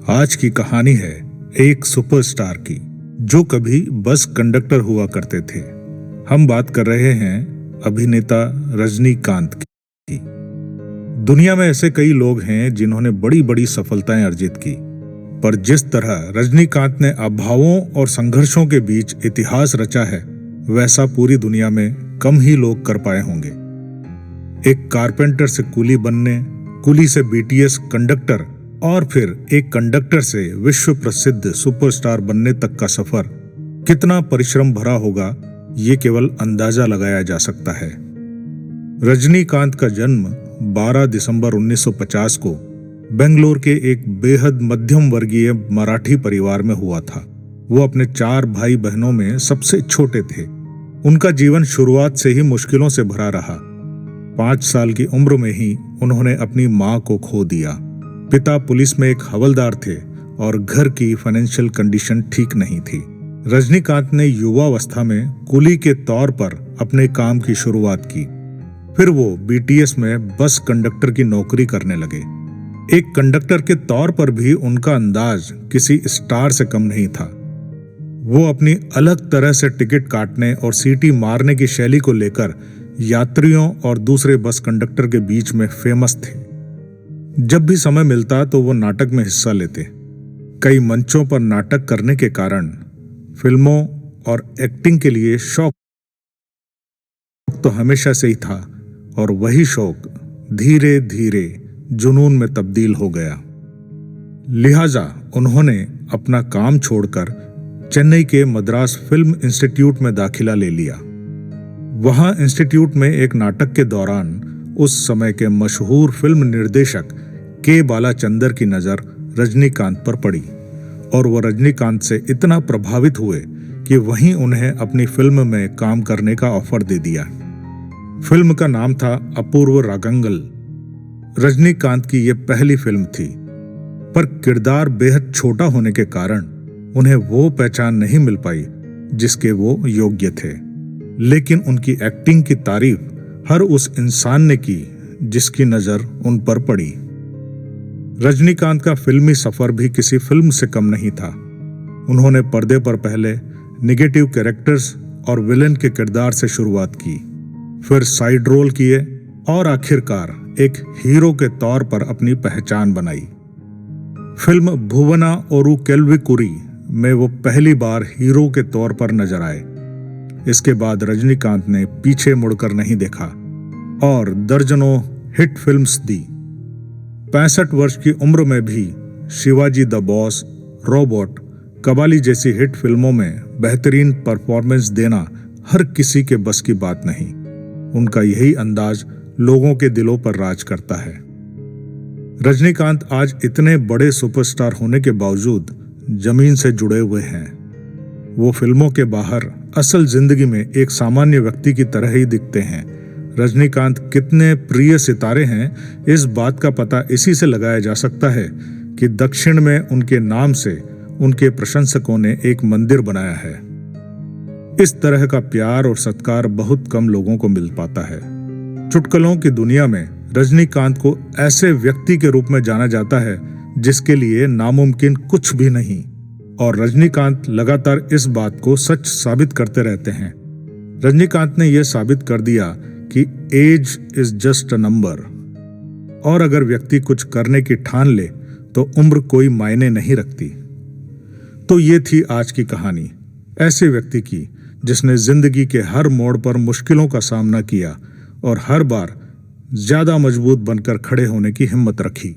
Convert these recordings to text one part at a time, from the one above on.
आज की कहानी है एक सुपरस्टार की जो कभी बस कंडक्टर हुआ करते थे। हम बात कर रहे हैं अभिनेता रजनीकांत की। दुनिया में ऐसे कई लोग हैं जिन्होंने बड़ी बड़ी सफलताएं अर्जित की, पर जिस तरह रजनीकांत ने अभावों और संघर्षों के बीच इतिहास रचा है, वैसा पूरी दुनिया में कम ही लोग कर पाए होंगे। एक कारपेंटर से कुली बनने, कुली से बीटीएस कंडक्टर और फिर एक कंडक्टर से विश्व प्रसिद्ध सुपरस्टार बनने तक का सफर कितना परिश्रम भरा होगा, ये केवल अंदाजा लगाया जा सकता है। रजनीकांत का जन्म 12 दिसंबर 1950 को बेंगलोर के एक बेहद मध्यम वर्गीय मराठी परिवार में हुआ था। वो अपने 4 भाई बहनों में सबसे छोटे थे। उनका जीवन शुरुआत से ही मुश्किलों से भरा रहा। 5 साल की उम्र में ही उन्होंने अपनी मां को खो दिया। पिता पुलिस में एक हवलदार थे और घर की फाइनेंशियल कंडीशन ठीक नहीं थी। रजनीकांत ने युवावस्था में कुली के तौर पर अपने काम की शुरुआत की। फिर वो बीटीएस में बस कंडक्टर की नौकरी करने लगे। एक कंडक्टर के तौर पर भी उनका अंदाज किसी स्टार से कम नहीं था। वो अपनी अलग तरह से टिकट काटने और सीटी मारने की शैली को लेकर यात्रियों और दूसरे बस कंडक्टर के बीच में फेमस थे। जब भी समय मिलता तो वो नाटक में हिस्सा लेते। कई मंचों पर नाटक करने के कारण फिल्मों और एक्टिंग के लिए शौक तो हमेशा से ही था, और वही शौक धीरे धीरे जुनून में तब्दील हो गया। लिहाजा उन्होंने अपना काम छोड़कर चेन्नई के मद्रास फिल्म इंस्टीट्यूट में दाखिला ले लिया। वहां इंस्टीट्यूट में एक नाटक के दौरान उस समय के मशहूर फिल्म निर्देशक के बालाचंदर की नजर रजनीकांत पर पड़ी और वो रजनीकांत से इतना प्रभावित हुए कि वहीं उन्हें अपनी फिल्म में काम करने का ऑफर दे दिया। फिल्म का नाम था अपूर्व रागंगल। रजनीकांत की यह पहली फिल्म थी, पर किरदार बेहद छोटा होने के कारण उन्हें वो पहचान नहीं मिल पाई जिसके वो योग्य थे। लेकिन उनकी एक्टिंग की तारीफ हर उस इंसान ने की जिसकी नजर उन पर पड़ी। रजनीकांत का फिल्मी सफर भी किसी फिल्म से कम नहीं था। उन्होंने पर्दे पर पहले नेगेटिव कैरेक्टर्स और विलेन के किरदार से शुरुआत की, फिर साइड रोल किए और आखिरकार एक हीरो के तौर पर अपनी पहचान बनाई। फिल्म भुवना ओरू केल्विकुरी में वो पहली बार हीरो के तौर पर नजर आए। इसके बाद रजनीकांत ने पीछे मुड़कर नहीं देखा और दर्जनों हिट फिल्म्स दी। 65 वर्ष की उम्र में भी Shivaji the boss, robot, Kabali जैसी हिट फिल्मों में बेहतरीन परफॉर्मेंस देना हर किसी के बस की बात नहीं। उनका यही अंदाज लोगों के दिलों पर राज करता है। रजनीकांत आज इतने बड़े सुपरस्टार होने के बावजूद जमीन से जुड़े हुए हैं। वो फिल्मों के बाहर असल जिंदगी में एक सामान्य व्यक्ति की तरह ही दिखते हैं। रजनीकांत कितने प्रिय सितारे हैं, इस बात का पता इसी से लगाया जा सकता है कि दक्षिण में उनके नाम से उनके प्रशंसकों ने एक मंदिर बनाया है। इस तरह का प्यार और सत्कार बहुत कम लोगों को मिल पाता है। चुटकुलों की दुनिया में रजनीकांत को ऐसे व्यक्ति के रूप में जाना जाता है जिसके लिए नामुमकिन कुछ भी नहीं, और रजनीकांत लगातार इस बात को सच साबित करते रहते हैं। रजनीकांत ने यह साबित कर दिया कि age is just a number, और अगर व्यक्ति कुछ करने की ठान ले तो उम्र कोई मायने नहीं रखती। तो ये थी आज की कहानी ऐसे व्यक्ति की जिसने जिंदगी के हर मोड़ पर मुश्किलों का सामना किया और हर बार ज्यादा मजबूत बनकर खड़े होने की हिम्मत रखी।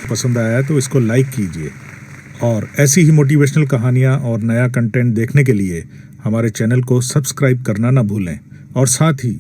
पसंद आया तो इसको लाइक कीजिए, और ऐसी ही मोटिवेशनल कहानियाँ और नया कंटेंट देखने के लिए हमारे चैनल को सब्सक्राइब करना ना भूलें, और साथ ही